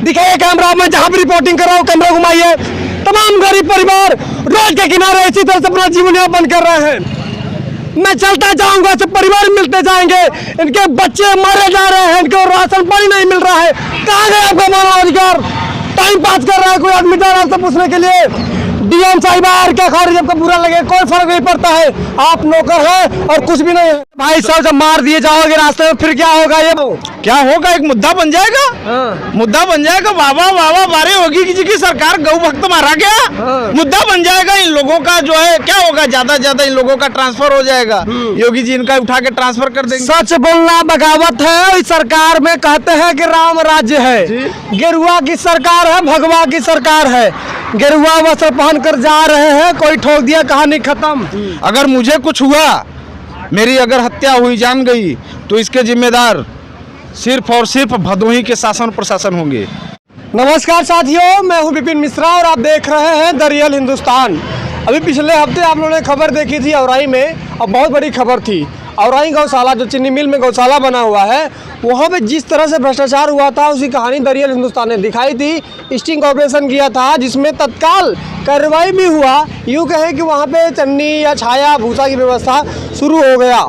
दिखाइए कैमरा, मैं जहां भी रिपोर्टिंग कर रहा हूँ कैमरा घुमाइए। तमाम गरीब परिवार रोड के किनारे इसी तरह से अपना जीवन यापन कर रहे हैं। मैं चलता जाऊंगा, सब परिवार मिलते जाएंगे, इनके बच्चे मारे जा रहे हैं, इनको राशन पानी नहीं मिल रहा है। कहाँ गए आपका मानवाधिकार? टाइम पास कर रहा है कोई आदमी जा रहा है पूछने के लिए। डीएम साहिबा क्या खारिज, आपको बुरा लगे कोई फर्क नहीं पड़ता है, आप नौकर हैं और कुछ भी नहीं है। भाई साहब जब मार दिए जाओगे रास्ते में फिर क्या होगा? ये क्या होगा? एक मुद्दा बन जाएगा। मुद्दा बन जाएगा। बाबा बाबा बारे होगी जी की सरकार गौ भक्त मारा गया। मुद्दा बन जाएगा। इन लोगों का जो है क्या होगा, ज्यादा से ज्यादा इन लोगों का ट्रांसफर हो जाएगा। योगी जी इनका उठा के ट्रांसफर कर देंगे। सच बोलना बगावत है। इस सरकार में कहते हैं कि राम राज्य है, गेरुआ की सरकार है, भगवा की सरकार है। गेरुआ वस्त्र पहन कर जा रहे हैं, कोई ठोक दिया कहानी खत्म। अगर मुझे कुछ हुआ, मेरी अगर हत्या हुई, जान गई, तो इसके जिम्मेदार सिर्फ और सिर्फ भदोही के शासन प्रशासन होंगे। नमस्कार साथियों, मैं हूं विपिन मिश्रा और आप देख रहे हैं द रियल हिंदुस्तान। अभी पिछले हफ्ते आप लोगों ने खबर देखी थी औराई में, और बहुत बड़ी खबर थी। औराई गौशाला जो चीनी मिल में गौशाला बना हुआ है, वहाँ पे जिस तरह से भ्रष्टाचार हुआ था उसकी कहानी द रियल हिंदुस्तान ने दिखाई थी। स्टिंग ऑपरेशन किया था जिसमें तत्काल कार्रवाई भी हुआ। यूँ कहें कि वहाँ पे चन्नी या छाया भूसा की व्यवस्था शुरू हो गया,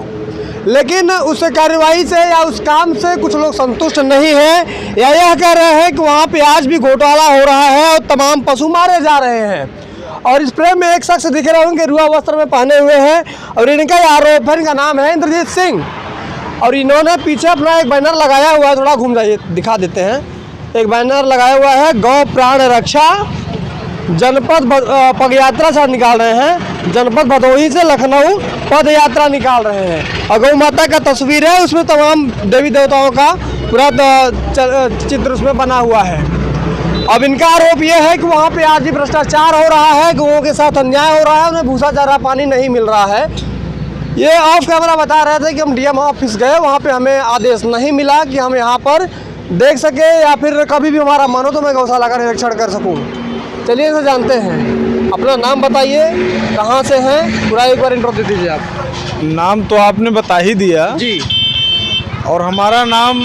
लेकिन उस कार्रवाई से या उस काम से कुछ लोग संतुष्ट नहीं हैं, या यह कह रहे हैं कि वहाँ पे आज भी घोटाला हो रहा है और तमाम पशु मारे जा रहे हैं। और इस फ्रेम में एक शख्स दिख रहे होंगे, गेरुआ वस्त्र में पहने हुए हैं, और इनका आरोप है, इनका नाम है इंद्रजीत सिंह। और इन्होंने पीछे अपना एक बैनर लगाया हुआ है, थोड़ा घूम जाइए दिखा देते हैं। एक बैनर लगाया हुआ है, गौ प्राण रक्षा जनपद पद यात्रा से निकाल रहे हैं, जनपद भदोही से लखनऊ पद यात्रा निकाल रहे हैं। और गौ माता का तस्वीर है, उसमें तमाम देवी देवताओं का पूरा चित्र उसमें बना हुआ है। अब इनका आरोप यह है कि वहाँ पे आज भी भ्रष्टाचार हो रहा है, गौओं के साथ अन्याय हो रहा है, उन्हें भूसा चारा पानी नहीं मिल रहा है। ये ऑफ कैमरा बता रहे थे कि हम डीएम ऑफिस गए, वहाँ पे हमें आदेश नहीं मिला कि हम यहाँ पर देख सके, या फिर कभी भी हमारा मानो तो मैं गौशाला का निरीक्षण कर सकूँ। चलिए इसे जानते हैं। अपना नाम बताइए, कहाँ से हैं, पूरा एक बार इंट्रो दे दीजिए आप। नाम तो आपने बता ही दिया जी, और हमारा नाम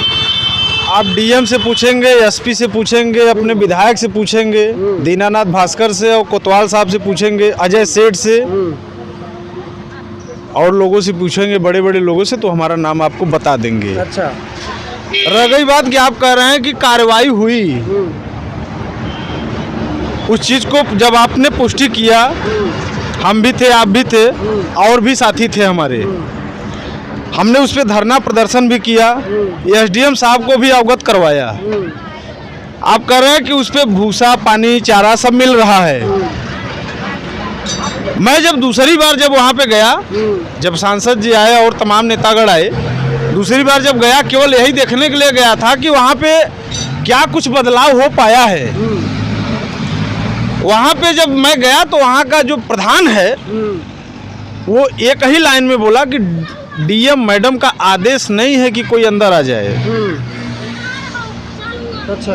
आप डीएम से पूछेंगे, एसपी से पूछेंगे, अपने विधायक से पूछेंगे, दीनानाथ भास्कर से और कोतवाल साहब से पूछेंगे, अजय सेठ से और लोगों से पूछेंगे, बड़े बड़े लोगों से, तो हमारा नाम आपको बता देंगे। अच्छा, रह गई बात कि आप कह रहे हैं कि कार्रवाई हुई, उस चीज़ को जब आपने पुष्टि किया, हम भी थे, आप भी थे, और भी साथी थे हमारे, हमने उस पर धरना प्रदर्शन भी किया, एसडीएम साहब को भी अवगत करवाया। आप कह रहे हैं कि उस पर भूसा पानी चारा सब मिल रहा है। मैं जब दूसरी बार जब वहाँ पे गया, जब सांसद जी आए और तमाम नेतागण आए, दूसरी बार जब गया, केवल यही देखने के लिए गया था कि वहाँ पे क्या कुछ बदलाव हो पाया है। वहाँ पे जब मैं गया तो वहाँ का जो प्रधान है वो एक ही लाइन में बोला कि डीएम मैडम का आदेश नहीं है कि कोई अंदर आ जाए। अच्छा,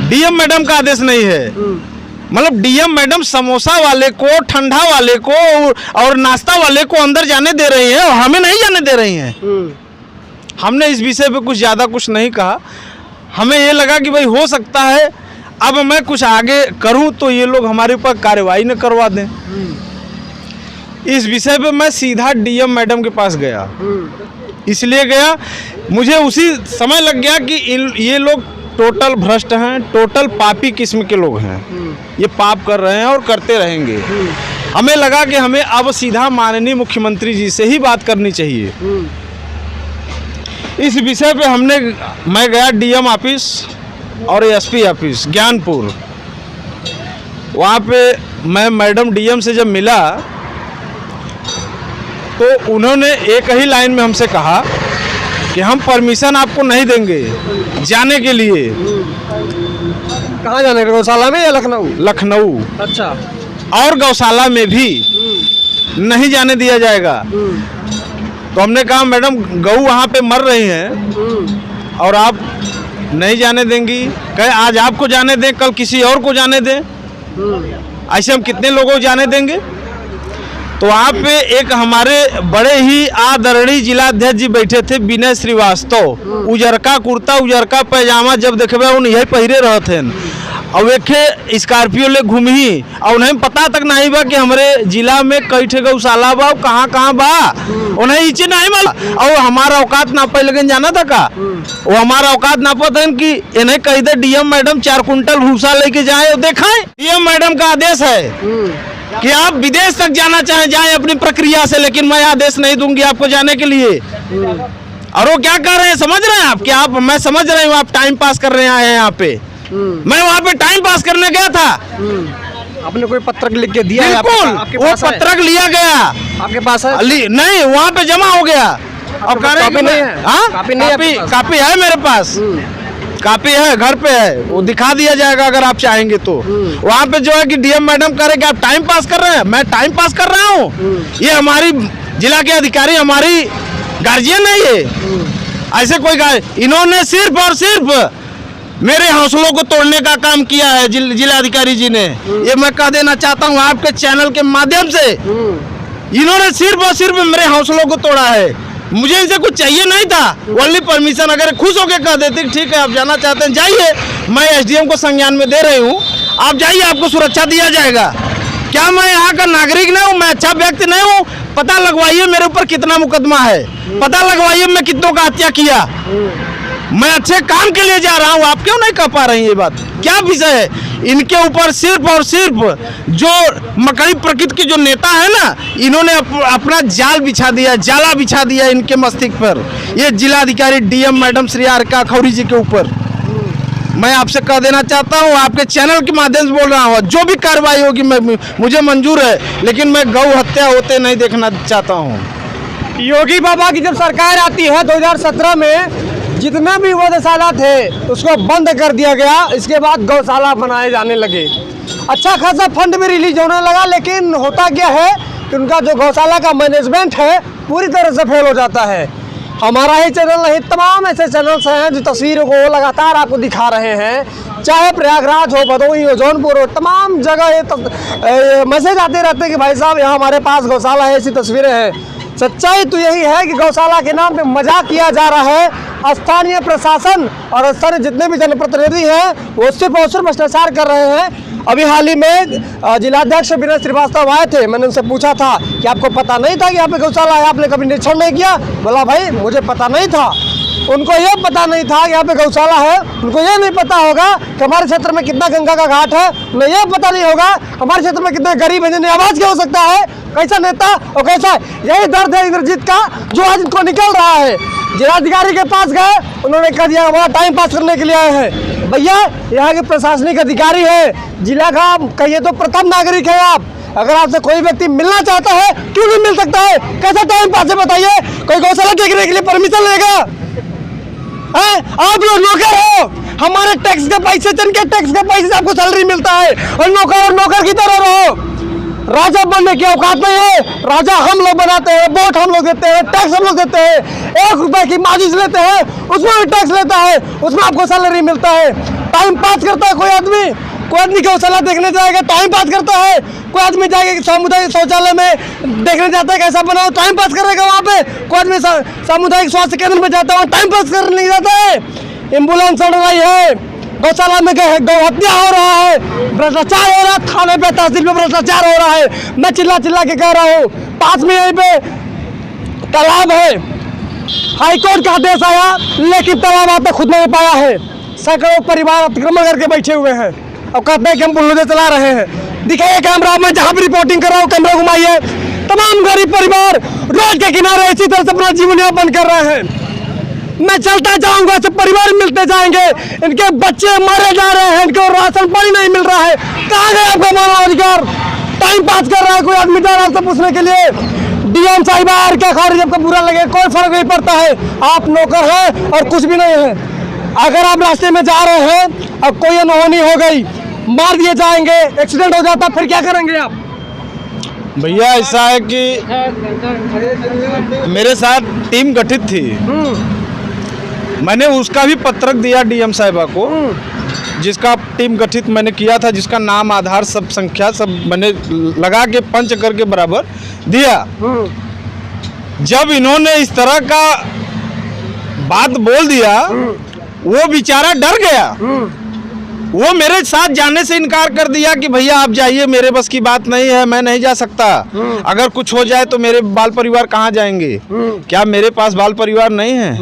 डीएम मैडम का आदेश नहीं है। मतलब डीएम मैडम समोसा वाले को, ठंडा वाले को और नाश्ता वाले को अंदर जाने दे रही हैं और हमें नहीं जाने दे रही हैं। हमने इस विषय पे कुछ ज़्यादा कुछ नहीं कहा। हमें ये लगा कि भाई हो सकता है अब मैं कुछ आगे करूं तो ये लोग हमारे ऊपर कार्रवाई न करवा दें। इस विषय पे मैं सीधा डीएम मैडम के पास गया। इसलिए गया, मुझे उसी समय लग गया कि ये लोग टोटल भ्रष्ट हैं, टोटल पापी किस्म के लोग हैं, ये पाप कर रहे हैं और करते रहेंगे। हमें लगा कि हमें अब सीधा माननीय मुख्यमंत्री जी से ही बात करनी चाहिए। इस विषय पे मैं गया डीएम ऑफिस और एसपी ऑफिस ज्ञानपुर। वहाँ पे मैं मैडम डीएम से जब मिला तो उन्होंने एक ही लाइन में हमसे कहा कि हम परमिशन आपको नहीं देंगे जाने के लिए। कहाँ जाने का? गौशाला में या लखनऊ? लखनऊ। अच्छा, और गौशाला में भी नहीं जाने दिया जाएगा। तो हमने कहा मैडम गऊ वहाँ पे मर रही हैं और आप नहीं जाने देंगी? कहे आज आपको जाने दें, कल किसी और को जाने दें। ऐसे हम कितने लोगों को जाने देंगे? तो वहाँ पे एक हमारे बड़े ही आदरणीय जिलाध्यक्ष जी बैठे थे, विनय श्रीवास्तव। उजरका कुर्ता उजरका पैजामा जब देखबे उन यही पहिरे रहते हैं। और एक स्कॉर्पियो ले घूमी और उन्हें पता तक नहीं बा कि हमारे जिला में कई ठे गौशाला बा, कहाँ कहाँ बा, उन्हें इचे नहीं मालूम। और हमारा औकात नापे लगन जाना था का, वो हमारा औकात नापा था कि इन्हें कही दे डीएम मैडम 4 कुंटल भूसा लेके जाए और देखाएं। डीएम मैडम का आदेश है कि आप विदेश तक जाना चाहें जाएं अपनी प्रक्रिया से, लेकिन मैं आदेश नहीं दूंगी आपको जाने के लिए। और वो क्या कर रहे हैं समझ रहे हैं आप? कि आप, मैं समझ रही हूँ आप टाइम पास कर रहे हैं यहाँ पे। मैं वहाँ पे टाइम पास करने गया था। आपने कोई पत्रक लिख के दिया? बिल्कुल, वो पत्रक लिया गया आपके पास है? नहीं, वहाँ पे जमा हो गया। अब कॉपी नहीं है? कापी है मेरे पास, कापी है, घर पे है, वो दिखा दिया जाएगा अगर आप चाहेंगे तो। वहाँ पे जो है कि डीएम मैडम कह रहे कि आप टाइम पास कर रहे हैं, मैं टाइम पास कर रहा हूँ? ये हमारी जिला के अधिकारी हमारी गार्जियन नहीं है। ऐसे कोई इन्होंने सिर्फ और सिर्फ मेरे हौसलों को तोड़ने का काम किया है जिलाधिकारी जी ने। ये मैं कह देना चाहता हूँ आपके चैनल के माध्यम से। इन्होंने सिर्फ और सिर्फ मेरे हौसलों को तोड़ा है। मुझे इनसे कुछ चाहिए नहीं था, ओनली परमिशन। अगर खुश होकर कह देते ठीक है आप जाना चाहते हैं जाइए, मैं एसडीएम को संज्ञान में दे रही हूँ, आप जाइए, आपको सुरक्षा दिया जाएगा। क्या मैं यहाँ का नागरिक नहीं हूँ? मैं अच्छा व्यक्ति नहीं हूँ? पता लगवाइए मेरे ऊपर कितना मुकदमा है, पता लगवाइए मैं कितनों का हत्या किया। मैं अच्छे काम के लिए जा रहा हूँ, आप क्यों नहीं कह पा रहे हैं? ये बात क्या विषय है? इनके ऊपर सिर्फ और सिर्फ जो मकड़ी प्रकृति के जो नेता है ना, इन्होंने अपना जाल बिछा दिया, जाला बिछा दिया इनके मस्तिष्क पर। ये जिलाधिकारी डीएम मैडम श्री आरका खौरी जी के ऊपर मैं आपसे कह देना चाहता हूँ, आपके चैनल के माध्यम से बोल रहा हूँ, जो भी कार्रवाई होगी मुझे मंजूर है, लेकिन मैं गौ हत्या होते नहीं देखना चाहता हूँ। योगी बाबा की जब सरकार आती है 2017 में, जितने भी गौशाला थे उसको बंद कर दिया गया। इसके बाद गौशाला बनाए जाने लगे, अच्छा खासा फंड भी रिलीज होने लगा। लेकिन होता क्या है कि उनका जो गौशाला का मैनेजमेंट है पूरी तरह से फेल हो जाता है। हमारा ही चैनल नहीं, तमाम ऐसे चैनल्स हैं जो तस्वीरों को लगातार आपको दिखा रहे हैं, चाहे प्रयागराज हो, भदोही हो, जौनपुर हो, तमाम जगह ये मैसेज आते रहते हैं कि भाई साहब यहाँ हमारे पास गौशाला है, ऐसी तस्वीरें हैं। सच्चाई तो यही है कि गौशाला के नाम पे मजाक किया जा रहा है। स्थानीय प्रशासन और स्थानीय जितने भी जनप्रतिनिधि हैं वो सिर्फ और सिर्फ भ्रष्टाचार कर रहे हैं। अभी हाल ही में जिलाध्यक्ष विनय श्रीवास्तव आए थे, मैंने उनसे पूछा था कि आपको पता नहीं था कि यहाँ पे गौशाला है, आपने कभी निरीक्षण नहीं किया? बोला भाई मुझे पता नहीं था। उनको ये पता नहीं था कि यहाँ पे गौशाला है, उनको ये नहीं पता होगा कि हमारे क्षेत्र में कितना गंगा का घाट है, उन्हें ये पता नहीं होगा हमारे क्षेत्र में कितने गरीब हैं जिन्हें आवाज क्या हो सकता है, कैसा नेता और कैसा। यही दर्द है इंद्रजीत का जो आज इनको निकल रहा है। जिलाधिकारी के पास गए, उन्होंने कह दिया हमारा टाइम पास करने के लिए आए हैं। भैया यहाँ के प्रशासनिक अधिकारी है, जिला का कहिए तो प्रथम नागरिक है आप। अगर आपसे कोई व्यक्ति मिलना चाहता है क्यों नहीं मिल सकता है? कैसा टाइम पास है बताइए? कोई गौशाला देखने के लिए परमिशन लेगा? आप लोग नौकर हो, हमारे टैक्स के पैसे, जिनके टैक्स के पैसे से आपको सैलरी मिलता है, और नौकर की तरह रहो। राजा बनने की औकात नहीं है। राजा हम लोग बनाते हैं, वोट हम लोग देते हैं, टैक्स हम लोग देते हैं। 1 रुपए की माजिश लेते हैं, उसमें भी टैक्स लेता है, उसमें आपको सैलरी मिलता है। टाइम पास करता है कोई आदमी गौशाला देखने जाएगा, टाइम पास करता है। कोई आदमी जाएगा सामुदायिक शौचालय में देखने जाता है कैसा बना हो, टाइम पास करेगा वहाँ पे। कोई आदमी सामुदायिक स्वास्थ्य केंद्र में जाता है, टाइम पास करने नहीं जाता है। एम्बुलेंस चल रही है, गौशाला में गौ हत्या हो रहा है, भ्रष्टाचार हो रहा है, थाने पे तहसील पे भ्रष्टाचार हो रहा है। मैं चिल्ला के कह रहा हूँ, पास में यहीं पे तालाब है, हाईकोर्ट का आदेश आया लेकिन तालाब आप खुद नहीं पाया है। सैकड़ों परिवार अतिक्रमण करके बैठे हुए हैं और कहते हैं कि हम बुलडोजर चला रहे हैं। दिखाइए कैमरा, मैं जहाँ भी रिपोर्टिंग कर रहा हूँ कैमरा घुमाइए। तमाम गरीब परिवार रोड के किनारे इसी तरह से अपना जीवन यापन कर रहे हैं। मैं चलता जाऊंगा, सब परिवार मिलते जाएंगे, इनके बच्चे मारे जा रहे हैं, इनको राशन पानी नहीं मिल रहा है। कहाँ गए आपका मानवाधिकार? टाइम पास कर रहा है कोई आदमी, जा रहा है पूछने के लिए। डीएम साहिबा क्या खारिज, आपको बुरा लगे कोई फर्क नहीं पड़ता है। आप नौकर हैं और कुछ भी नहीं है। अगर आप रास्ते में जा रहे हैं और कोई अनहोनी हो गई, मार दिए जाएंगे, एक्सीडेंट हो जाता, फिर क्या करेंगे आप? भैया ऐसा है कि मेरे साथ टीम गठित थी, मैंने उसका भी पत्रक दिया डीएम साहिबा को जिसका टीम गठित मैंने किया था, जिसका नाम, आधार, सब संख्या सब मैंने लगा के पंच करके बराबर दिया। जब इन्होंने इस तरह का बात बोल दिया, वो बेचारा डर गया। वो मेरे साथ जाने से इनकार कर दिया कि भैया आप जाइए, मेरे बस की बात नहीं है, मैं नहीं जा सकता। अगर कुछ हो जाए तो मेरे बाल परिवार कहाँ जाएंगे? क्या मेरे पास बाल परिवार नहीं है?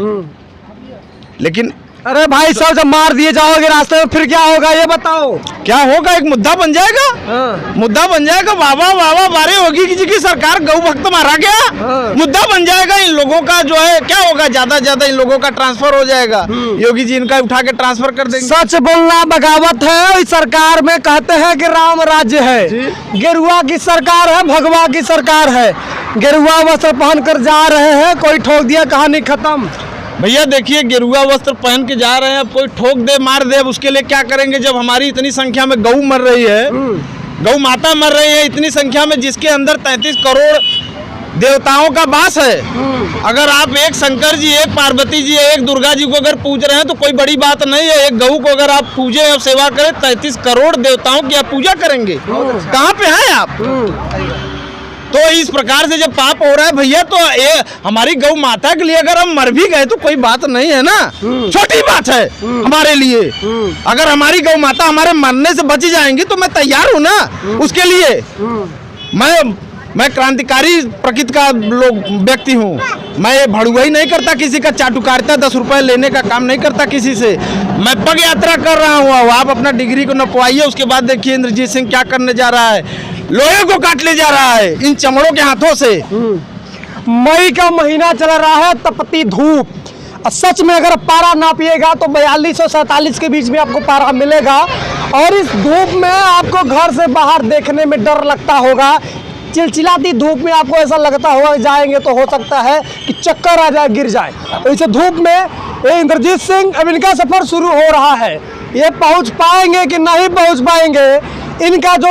लेकिन अरे भाई साहब, जब मार दिए जाओगे रास्ते में फिर क्या होगा ये बताओ? क्या होगा? एक मुद्दा बन जाएगा। मुद्दा बन जाएगा। वाह वाह बारे होगी कि जी की सरकार गौ भक्त मारा गया। मुद्दा बन जाएगा। इन लोगों का जो है क्या होगा, ज्यादा ज्यादा इन लोगों का ट्रांसफर हो जाएगा। योगी जी इनका उठा के ट्रांसफर कर देंगे। सच बोलना बगावत है। इस सरकार में कहते हैं कि राम राज्य है, गेरुआ की सरकार है, भगवा की सरकार है। गेरुआ वस्त्र पहन कर जा रहे हैं, कोई ठोक दिया, कहानी खत्म। भैया देखिए, गेरुआ वस्त्र पहन के जा रहे हैं, अब कोई ठोक दे मार दे, अब उसके लिए क्या करेंगे? जब हमारी इतनी संख्या में गऊ मर रही है, गौ माता मर रही है इतनी संख्या में, जिसके अंदर 33 करोड़ देवताओं का वास है। अगर आप एक शंकर जी, एक पार्वती जी, एक दुर्गा जी को अगर पूज रहे हैं तो कोई बड़ी बात नहीं है। एक गऊ को अगर आप पूजे और सेवा करें, 33 करोड़ देवताओं की आप पूजा करेंगे, कहाँ पे हैं आप? तो इस प्रकार से जब पाप हो रहा है भैया, तो हमारी गौ माता के लिए अगर हम मर भी गए तो कोई बात नहीं है ना, छोटी बात है हमारे लिए। अगर हमारी गौ माता हमारे मरने से बच जाएंगी तो मैं तैयार हूँ ना उसके लिए। मैं क्रांतिकारी प्रकृति का व्यक्ति हूँ। मैं ये भड़ुआई नहीं करता, किसी का चाटुकारिता 10 रुपए लेने का काम नहीं करता किसी से। मैं पग यात्रा कर रहा हूँ। आप अपना डिग्री को नपवाइए, उसके बाद देखिए इंद्रजीत सिंह क्या करने जा रहा है। लोहे को काट ले जा रहा है इन चमड़ों के हाथों से। मई का महीना चल रहा है, तपती धूप। सच में अगर पारा नापिएगा तो 42 और 47 के बीच में आपको पारा मिलेगा। और इस धूप में आपको घर से बाहर देखने में डर लगता होगा। चिलचिलाती धूप में आपको ऐसा लगता होगा जाएंगे तो हो सकता है कि चक्कर आ जाए, गिर जाए। तो इस धूप में ये इंद्रजीत सिंह, अब इनका सफर शुरू हो रहा है। ये पहुंच पाएंगे कि नहीं पहुंच पाएंगे, इनका जो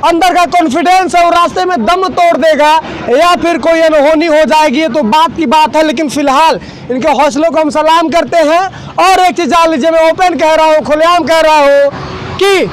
अंदर का कॉन्फिडेंस है वो रास्ते में दम तोड़ देगा, या फिर कोई अनहोनी हो जाएगी, ये तो बात की बात है। लेकिन फिलहाल इनके हौसलों को हम सलाम करते हैं। और एक चीज़ जान लीजिए, मैं ओपन कह रहा हूँ, खुलेआम कह रहा हूँ कि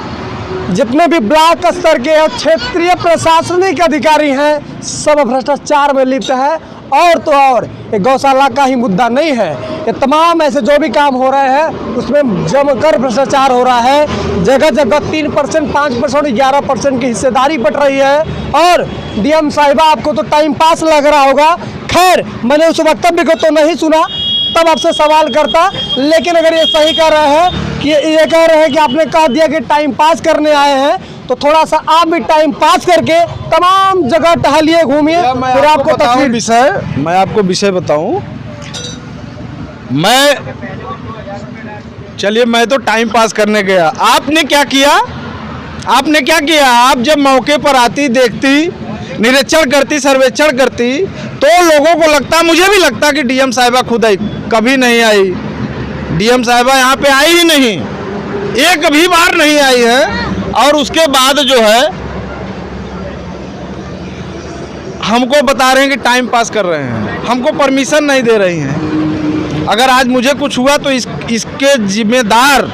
जितने भी ब्लॉक स्तर के और क्षेत्रीय प्रशासनिक अधिकारी हैं, सब भ्रष्टाचार में लिप्त है। और तो और ये गौशाला का ही मुद्दा नहीं है, ये तमाम ऐसे जो भी काम हो रहे हैं उसमें जमकर भ्रष्टाचार हो रहा है। जगह जगह 3%, 5%, 11% की हिस्सेदारी बट रही है। और डीएम साहिबा, आपको तो टाइम पास लग रहा होगा। खैर, मैंने उस वक्तव्य को तो नहीं सुना, तब आपसे सवाल करता। लेकिन अगर ये सही कर रहे हैं कि ये कह रहे हैं कि आपने कह दिया कि टाइम पास करने आए हैं, तो थोड़ा सा आप भी टाइम पास करके तमाम जगह टहलिए, घूमिए, फिर आपको तस्वीर। मैं आपको विषय बताऊं। चलिए, मैं तो टाइम पास करने गया। आपने क्या किया? आपने क्या किया? आप जब मौके पर आती, देखती, निरीक्षण करती, सर्वेक्षण करती, तो लोगों को लगता, मुझे भी लगता कि डीएम साहिबा खुद आई। कभी नहीं आई। डीएम साहिबा यहाँ पे आई ही नहीं, एक भी बार नहीं आई है। और उसके बाद जो है हमको बता रहे हैं कि टाइम पास कर रहे हैं, हमको परमिशन नहीं दे रही हैं। अगर आज मुझे कुछ हुआ तो इसके जिम्मेदार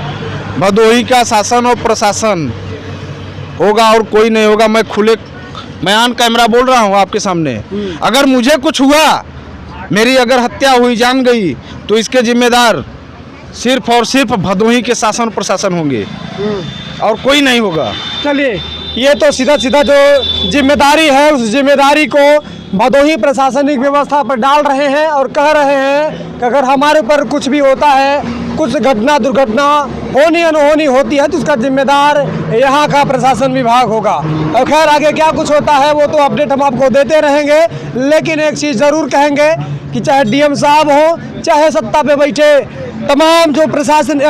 भदोही का शासन और प्रशासन होगा और कोई नहीं होगा। मैं ऑन कैमरा बोल रहा हूँ आपके सामने। अगर मुझे कुछ हुआ, मेरी अगर हत्या हुई, जान गई, तो इसके जिम्मेदार सिर्फ और सिर्फ भदोही के शासन प्रशासन होंगे और कोई नहीं होगा। चलिए, ये तो सीधा सीधा जो जिम्मेदारी है उस जिम्मेदारी को भदोही प्रशासनिक व्यवस्था पर डाल रहे हैं और कह रहे हैं कि अगर हमारे ऊपर कुछ भी होता है, कुछ घटना दुर्घटना होनी अनहोनी होती है, तो उसका जिम्मेदार यहाँ का प्रशासन विभाग होगा। और खैर आगे क्या कुछ होता है वो तो अपडेट हम आपको देते रहेंगे। लेकिन एक चीज़ ज़रूर कहेंगे कि चाहे डीएम साहब हो, चाहे सत्ता पे बैठे तमाम जो प्रशासन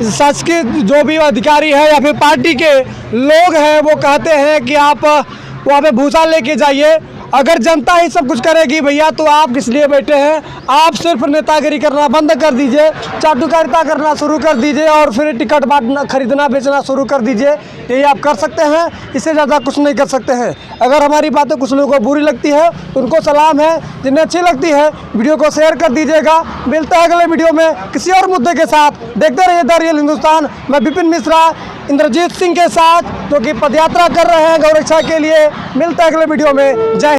शासकीय जो भी अधिकारी है या फिर पार्टी के लोग हैं, वो कहते हैं कि आप वहाँ पे भूसा लेके जाइए अगर जनता ही सब कुछ करेगी भैया तो आप किस लिए बैठे हैं? आप सिर्फ नेतागिरी करना बंद कर दीजिए, चाटुकारिता करना शुरू कर दीजिए और फिर टिकट बांटना, खरीदना बेचना शुरू कर दीजिए। यही आप कर सकते हैं, इससे ज़्यादा कुछ नहीं कर सकते हैं। अगर हमारी बातें कुछ लोगों को बुरी लगती है तो उनको सलाम है, जिन्हें अच्छी लगती है वीडियो को शेयर कर दीजिएगा। मिलता है अगले वीडियो में किसी और मुद्दे के साथ। देखते रहिए द रियल हिंदुस्तान। मैं विपिन मिश्रा इंद्रजीत सिंह के साथ, जो कि पदयात्रा कर रहे हैं गौ रक्षा के लिए। मिलता है अगले वीडियो में। जय